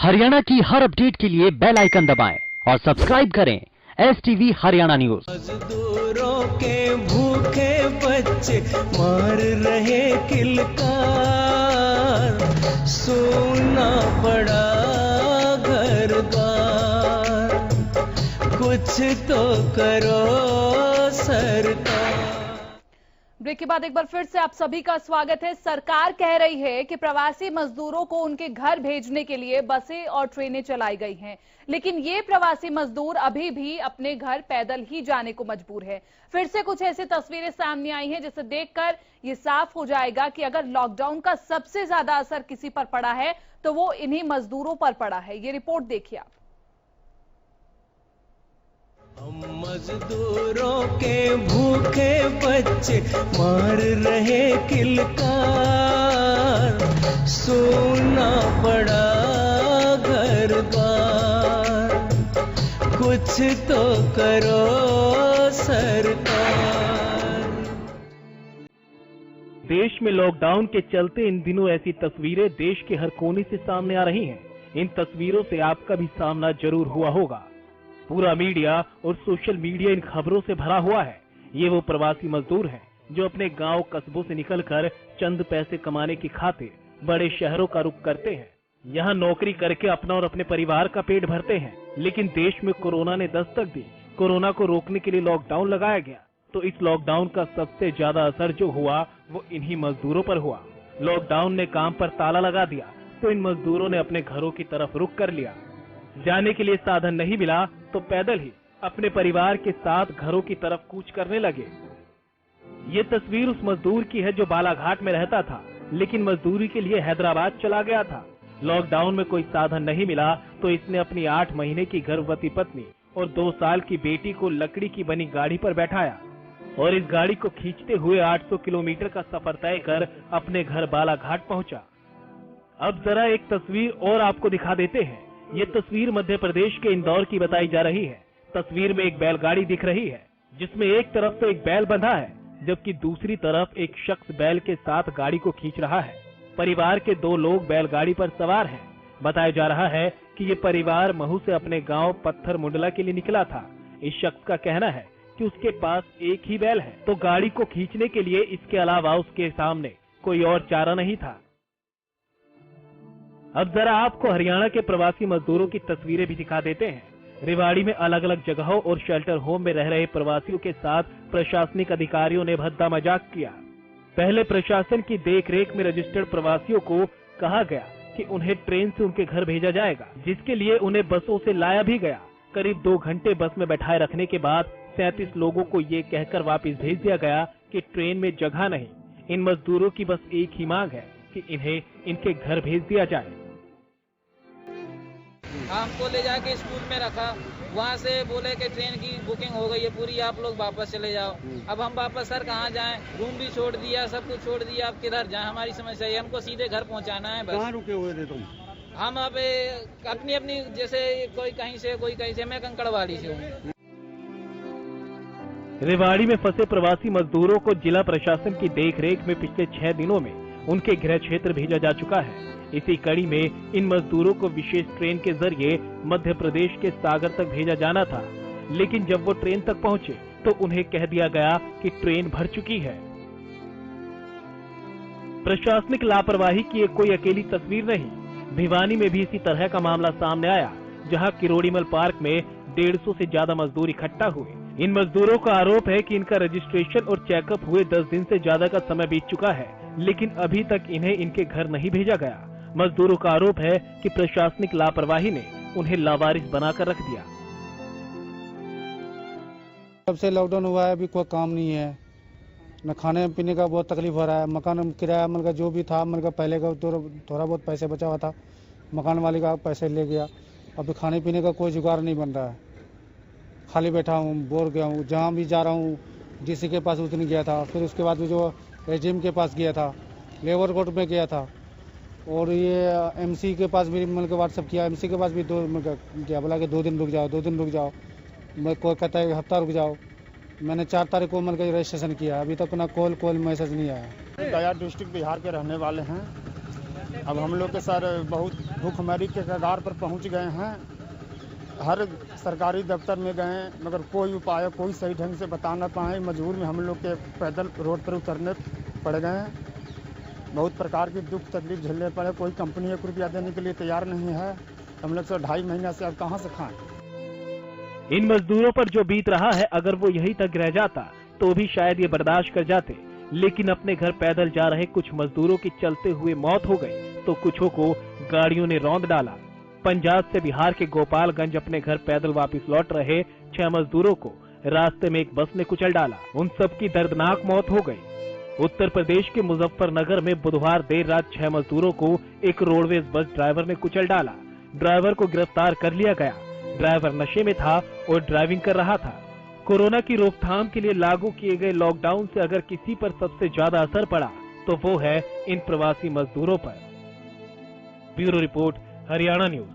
हरियाणा की हर अपडेट के लिए बेल आइकन दबाएं और सब्सक्राइब करें STV हरियाणा न्यूज। मजदूरों के भूखे बच्चे मार रहे किलकार, सोना पड़ा घर द्वार, कुछ तो करो सरकार। ब्रेक के बाद एक बार फिर से आप सभी का स्वागत है। सरकार कह रही है कि प्रवासी मजदूरों को उनके घर भेजने के लिए बसें और ट्रेनें चलाई गई हैं, लेकिन ये प्रवासी मजदूर अभी भी अपने घर पैदल ही जाने को मजबूर है। फिर से कुछ ऐसी तस्वीरें सामने आई हैं जिसे देखकर ये साफ हो जाएगा कि अगर लॉकडाउन का सबसे ज्यादा असर किसी पर पड़ा है तो वो इन्हीं मजदूरों पर पड़ा है। ये रिपोर्ट देखिए आप। हम मजदूरों के भूखे बच्चे मार रहे किलकार, सोना पड़ा घर द्वार, कुछ तो करो सरकार। देश में लॉकडाउन के चलते इन दिनों ऐसी तस्वीरें देश के हर कोने से सामने आ रही हैं। इन तस्वीरों से आपका भी सामना जरूर हुआ होगा। पूरा मीडिया और सोशल मीडिया इन खबरों से भरा हुआ है। ये वो प्रवासी मजदूर हैं जो अपने गांव कस्बों से निकलकर चंद पैसे कमाने की खातिर बड़े शहरों का रुख करते हैं। यहाँ नौकरी करके अपना और अपने परिवार का पेट भरते हैं। लेकिन देश में कोरोना ने दस्तक दी। कोरोना को रोकने के लिए लॉकडाउन लगाया गया, तो इस लॉकडाउन का सबसे ज्यादा असर जो हुआ वो इन्हीं मजदूरों पर हुआ। लॉकडाउन ने काम पर ताला लगा दिया तो इन मजदूरों ने अपने घरों की तरफ रुख कर लिया। जाने के लिए साधन नहीं मिला तो पैदल ही अपने परिवार के साथ घरों की तरफ कूच करने लगे। ये तस्वीर उस मजदूर की है जो बालाघाट में रहता था, लेकिन मजदूरी के लिए हैदराबाद चला गया था। लॉकडाउन में कोई साधन नहीं मिला तो इसने अपनी 8 महीने की गर्भवती पत्नी और 2 साल की बेटी को लकड़ी की बनी गाड़ी पर बैठाया और इस गाड़ी को खींचते हुए 800 किलोमीटर का सफर तय कर अपने घर बालाघाट पहुंचा। अब जरा एक तस्वीर और आपको दिखा देते हैं। ये तस्वीर मध्य प्रदेश के इंदौर की बताई जा रही है। तस्वीर में एक बैलगाड़ी दिख रही है जिसमें एक तरफ तो एक बैल बंधा है, जबकि दूसरी तरफ एक शख्स बैल के साथ गाड़ी को खींच रहा है। परिवार के 2 लोग बैलगाड़ी पर सवार हैं। बताया जा रहा है कि ये परिवार महू से अपने गांव पत्थर मुंडला के लिए निकला था। इस शख्स का कहना है कि उसके पास एक ही बैल है, तो गाड़ी को खींचने के लिए इसके अलावा उसके सामने कोई और चारा नहीं था। अब जरा आपको हरियाणा के प्रवासी मजदूरों की तस्वीरें भी दिखा देते हैं। रेवाड़ी में अलग अलग जगहों और शेल्टर होम में रह रहे प्रवासियों के साथ प्रशासनिक अधिकारियों ने भद्दा मजाक किया। पहले प्रशासन की देखरेख में रजिस्टर्ड प्रवासियों को कहा गया कि उन्हें ट्रेन से उनके घर भेजा जाएगा, जिसके लिए उन्हें बसों से लाया भी गया। करीब 2 घंटे बस में बैठाए रखने के बाद 37 लोगों को ये कहकर वापस भेज दिया गया कि ट्रेन में जगह नहीं। इन मजदूरों की बस एक ही मांग है कि इन्हें इनके घर भेज दिया जाए। हमको ले जाके स्कूल में रखा, वहाँ से बोले कि ट्रेन की बुकिंग हो गई है पूरी, आप लोग वापस चले जाओ। अब हम वापस सर कहाँ जाएं? रूम भी छोड़ दिया, सब कुछ छोड़ दिया, अब किधर जाएं? हमारी समस्या है, हमको सीधे घर पहुँचाना है बस। कहाँ रुके हुए थे तुम? हम अब अपनी अपनी जैसे कोई कहीं से कोई कहीं से, मैं कंकड़वाड़ी से हूँ। रेवाड़ी में फंसे प्रवासी मजदूरों को जिला प्रशासन की देखरेख में पिछले 6 दिनों में उनके गृह क्षेत्र भेजा जा चुका है। इसी कड़ी में इन मजदूरों को विशेष ट्रेन के जरिए मध्य प्रदेश के सागर तक भेजा जाना था, लेकिन जब वो ट्रेन तक पहुंचे तो उन्हें कह दिया गया कि ट्रेन भर चुकी है। प्रशासनिक लापरवाही की एक कोई अकेली तस्वीर नहीं। भिवानी में भी इसी तरह का मामला सामने आया, जहां किरोड़ीमल पार्क में 150 से ज्यादा मजदूर इकट्ठा हुए। इन मजदूरों का आरोप है कि इनका रजिस्ट्रेशन और चेकअप हुए 10 दिन से ज्यादा का समय बीत चुका है, लेकिन अभी तक इन्हें इनके घर नहीं भेजा गया। मजदूरों का आरोप है कि प्रशासनिक लापरवाही ने उन्हें लावारिस बनाकर रख दिया। जब से लॉकडाउन हुआ है अभी कोई काम नहीं है, न खाने पीने का बहुत तकलीफ हो रहा है। मकान किराया मतलब जो भी था मतलब पहले का थोड़ा बहुत पैसे बचा हुआ था, मकान वाले का पैसे ले गया। अभी खाने पीने का कोई जुगाड़ नहीं बन रहा है। खाली बैठा हूँ, बोर गया हूँ। जहाँ भी जा रहा हूँ डीसी के पास उस दिन गया था, फिर उसके बाद में जो एजीएम के पास गया था, लेबर कोर्ट में गया था, और ये एमसी के पास भी मतलब व्हाट्सअप किया। एमसी के पास भी 2 क्या बोला कि 2 दिन रुक जाओ, 2 दिन रुक जाओ। मैं कोई कहता है हफ्ता रुक जाओ। मैंने 4 तारीख को मतलब रजिस्ट्रेशन किया, अभी तक ना कॉल मैसेज नहीं आया। गया डिस्ट्रिक्ट बिहार के रहने वाले हैं। अब हम लोग के सर बहुत भूखमरी के कगार पर पहुंच गए हैं। हर सरकारी दफ्तर में गए मगर कोई उपाय कोई सही ढंग से बता न पाए। मजबूर में हम लोग के पैदल रोड पर उतरने पड़ गए हैं। बहुत प्रकार की दुख तकलीफ झेलने पड़े। कोई कंपनी 1 रुपया देने के लिए तैयार नहीं है। हम लोग से 2.5 महीना से अब कहाँ से खाएं। इन मजदूरों पर जो बीत रहा है, अगर वो यहीं तक रह जाता तो भी शायद ये बर्दाश्त कर जाते, लेकिन अपने घर पैदल जा रहे कुछ मजदूरों की चलते हुए मौत हो गई तो कुछों को गाड़ियों ने रौंद डाला। पंजाब से बिहार के गोपालगंज अपने घर पैदल वापस लौट रहे 6 मजदूरों को रास्ते में एक बस ने कुचल डाला। उन सब की दर्दनाक मौत हो गई। उत्तर प्रदेश के मुजफ्फरनगर में बुधवार देर रात 6 मजदूरों को एक रोडवेज बस ड्राइवर ने कुचल डाला। ड्राइवर को गिरफ्तार कर लिया गया। ड्राइवर नशे में था और ड्राइविंग कर रहा था। कोरोना की रोकथाम के लिए लागू किए गए लॉकडाउन से अगर किसी पर सबसे ज्यादा असर पड़ा तो वो है इन प्रवासी मजदूरों पर। Bureau report, Haryana news.